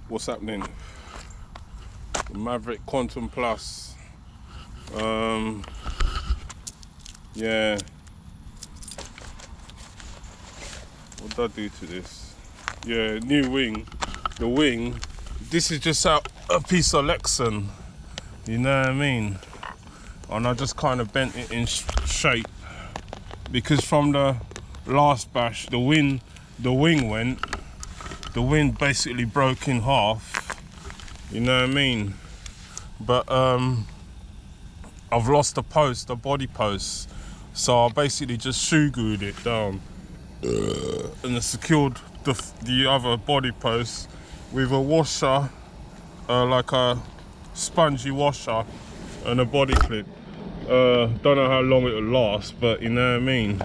What's happening? The Maverick Quantum+. Yeah. What did I do to this? Yeah, new wing. The wing. This is just a piece of Lexan. You know what I mean? And I just kind of bent it in shape because from the last bash, the wing basically broke in half. You know what I mean? But I've lost the post, the body post, so I basically just shoe glued it down and I secured the other body post with a washer, like a spongy washer, and a body clip. Don't know how long it'll last, but you know what I mean.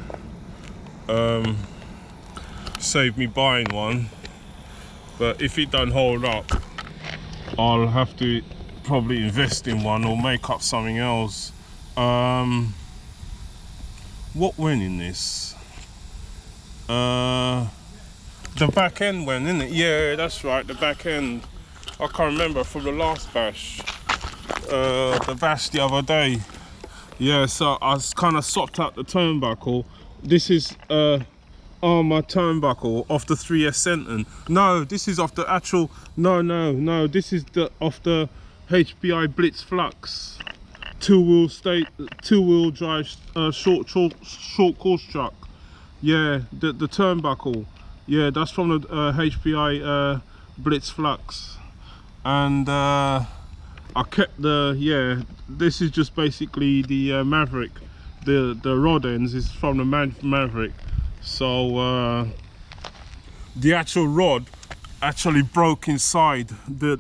Saved me buying one, but if it don't hold up, I'll have to probably invest in one or make up something else. What went in this? The back end went, isn't it? Yeah, that's right, the back end. I can't remember from the last bash. The bash the other day. Yeah, so I kind of swapped out the turnbuckle. This is my turnbuckle off the 3S Senton. No, this is off the actual. No. This is off the HBI Blitz Flux. Two-wheel drive short course truck. Yeah, the turnbuckle. Yeah, that's from the HBI Blitz Flux. And I kept this is just basically the Maverick. The rod ends is from the Maverick. So the actual rod actually broke inside the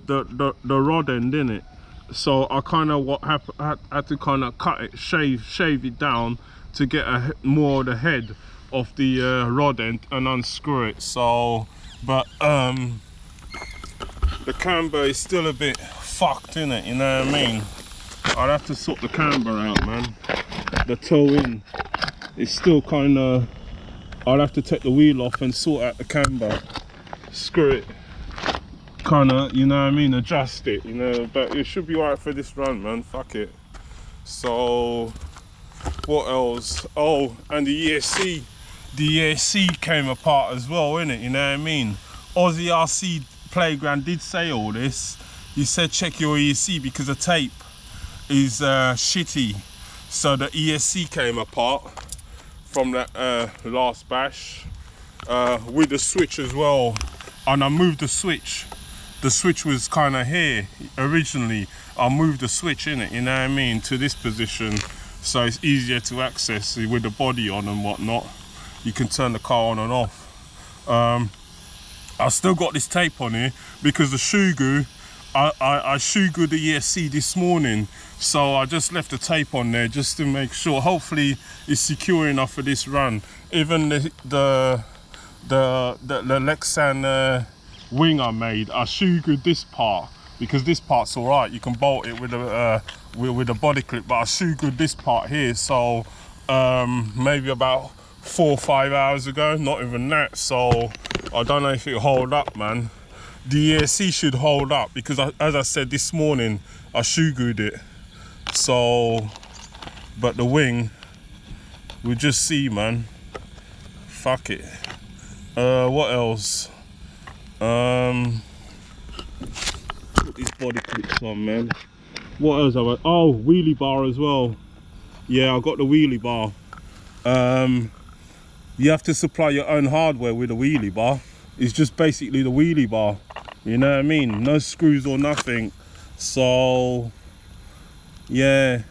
rod end, didn't it? So I kind of had to kind of cut it, shave it down to get more of the head of the rod end and unscrew it. So, but the camber is still a bit fucked, innit? You know what I mean? I'd have to sort the camber out, man. The toe in is still kind of. I'll have to take the wheel off and sort out the camber, screw it, kind of, you know what I mean, adjust it, you know, but it should be alright for this run, man, fuck it. So, what else? Oh, and the ESC came apart as well, innit, you know what I mean? Aussie RC Playground did say all this. He said check your ESC because the tape is shitty. So the ESC came apart from that last bash with the switch as well, and I moved the switch. The switch was kind of here originally. I moved the switch in it, you know what I mean, to this position, so it's easier to access with the body on and whatnot. You can turn the car on and off. I still got this tape on here because the shoe glue, I shoe glued the ESC this morning, so I just left the tape on there just to make sure. Hopefully it's secure enough for this run. Even the Lexan wing I made, I shoe glued this part because this part's all right. You can bolt it with a body clip, but I shoe glued this part here. So maybe about 4 or 5 hours ago, not even that. So I don't know if it'll hold up, man. The ESC should hold up because as I said this morning, I shoe glued it. So, but the wing, we'll just see, man. Fuck it. What else? Put these body clips on, man. What else have I? Oh, wheelie bar as well. Yeah, I got the wheelie bar. You have to supply your own hardware with a wheelie bar. It's just basically the wheelie bar. You know what I mean? No screws or nothing. So, yeah,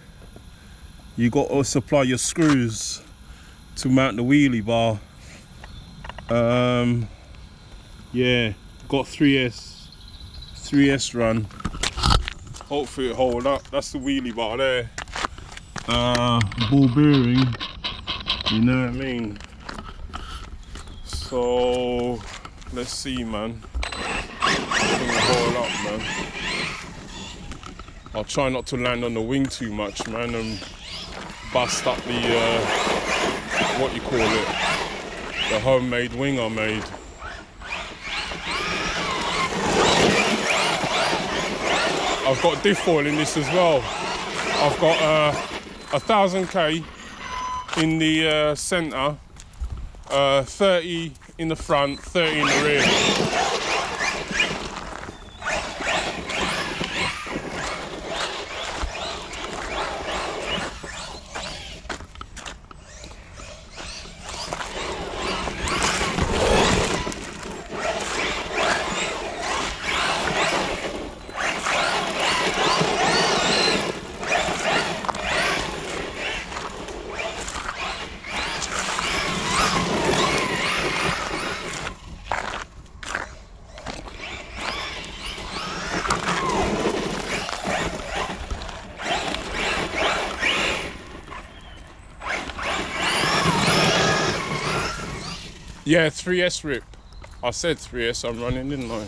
you got to supply your screws to mount the wheelie bar. Yeah, got 3S run. Hopefully it hold up. That's the wheelie bar there. Ball bearing. You know what I mean? So let's see, man. Hold up, man. I'll try not to land on the wing too much, man, and bust up the what you call it, the homemade wing I made. I've got diff oil in this as well. I've got 1000k in the centre, 30 in the front, 30 in the rear. Yeah, 3S rip. I said 3S I'm running, didn't I?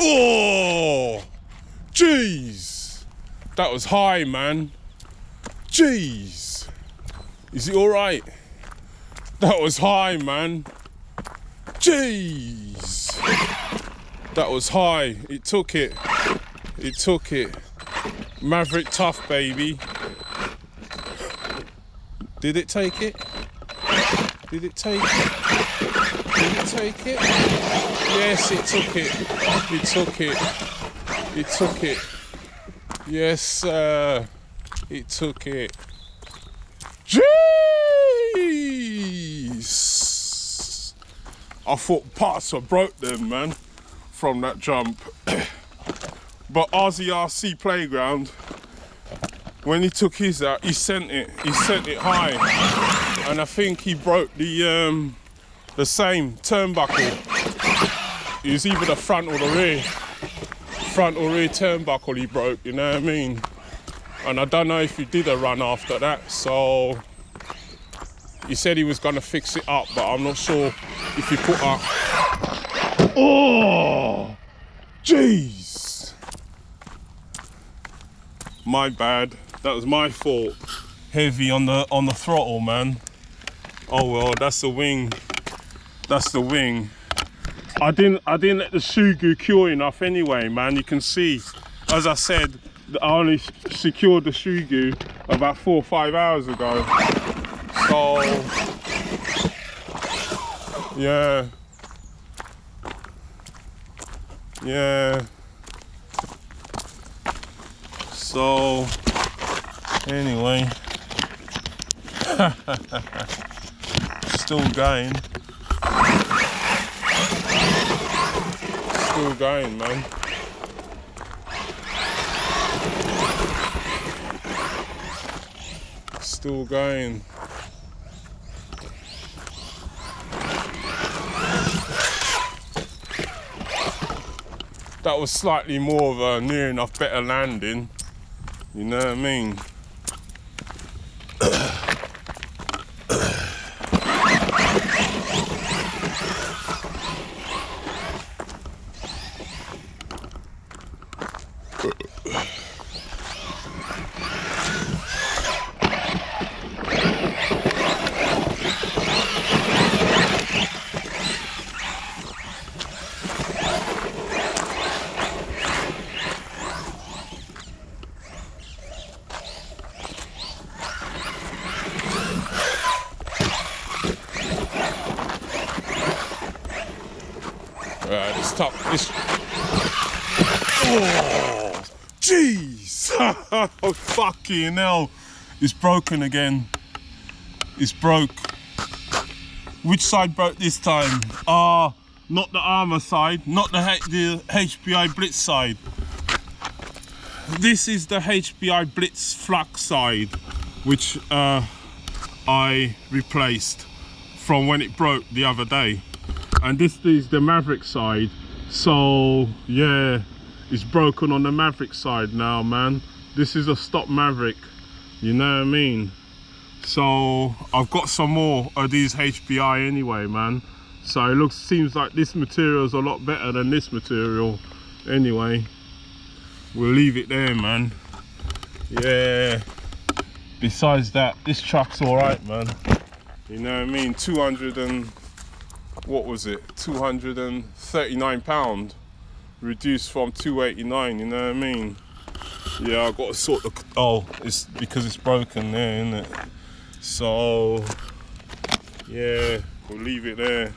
Oh, jeez, that was high, man. Jeez, is it all right? That was high, man. Jeez, that was high. It took it. It took it. Maverick tough, baby. Did it take it? Did it take it? Did it take it? Yes, it took it. It took it. It took it. Yes, sir. It took it. Jeez! I thought parts were broke then, man, from that jump. But RZRC Playground, when he took his out, he sent it high. And I think he broke the same turnbuckle. It was either the front or the rear. Front or rear turnbuckle he broke, you know what I mean? And I don't know if he did a run after that, so he said he was gonna fix it up, but I'm not sure if he put up. Oh, jeez. My bad, that was my fault. Heavy on the throttle, man. Oh well, that's the wing. That's the wing. I didn't let the shoe goo cure enough anyway, man. You can see, as I said, I only secured the shoe goo about 4 or 5 hours ago. So yeah. Yeah. So anyway. Still going. Still going, man. Still going. That was slightly more of a near enough better landing. You know what I mean? It's tough. Oh, jeez! Oh, fucking hell! It's broken again. It's broke. Which side broke this time? Not the armor side, not the HPI Blitz side. this is the HPI Blitz Flux side, which I replaced from when it broke the other day, and this is the Maverick side. So yeah, it's broken on the Maverick side now, man. This is a stock Maverick, you know what I mean? So I've got some more of these HPI anyway, man. So it seems like this material is a lot better than this material. Anyway, we'll leave it there, man. Yeah. Besides that, this truck's all right, man. You know what I mean? 200 and what was it? 239 pound, reduced from 289. You know what I mean? Yeah, I got to sort the. Oh, it's because it's broken there, isn't it? So yeah, we'll leave it there.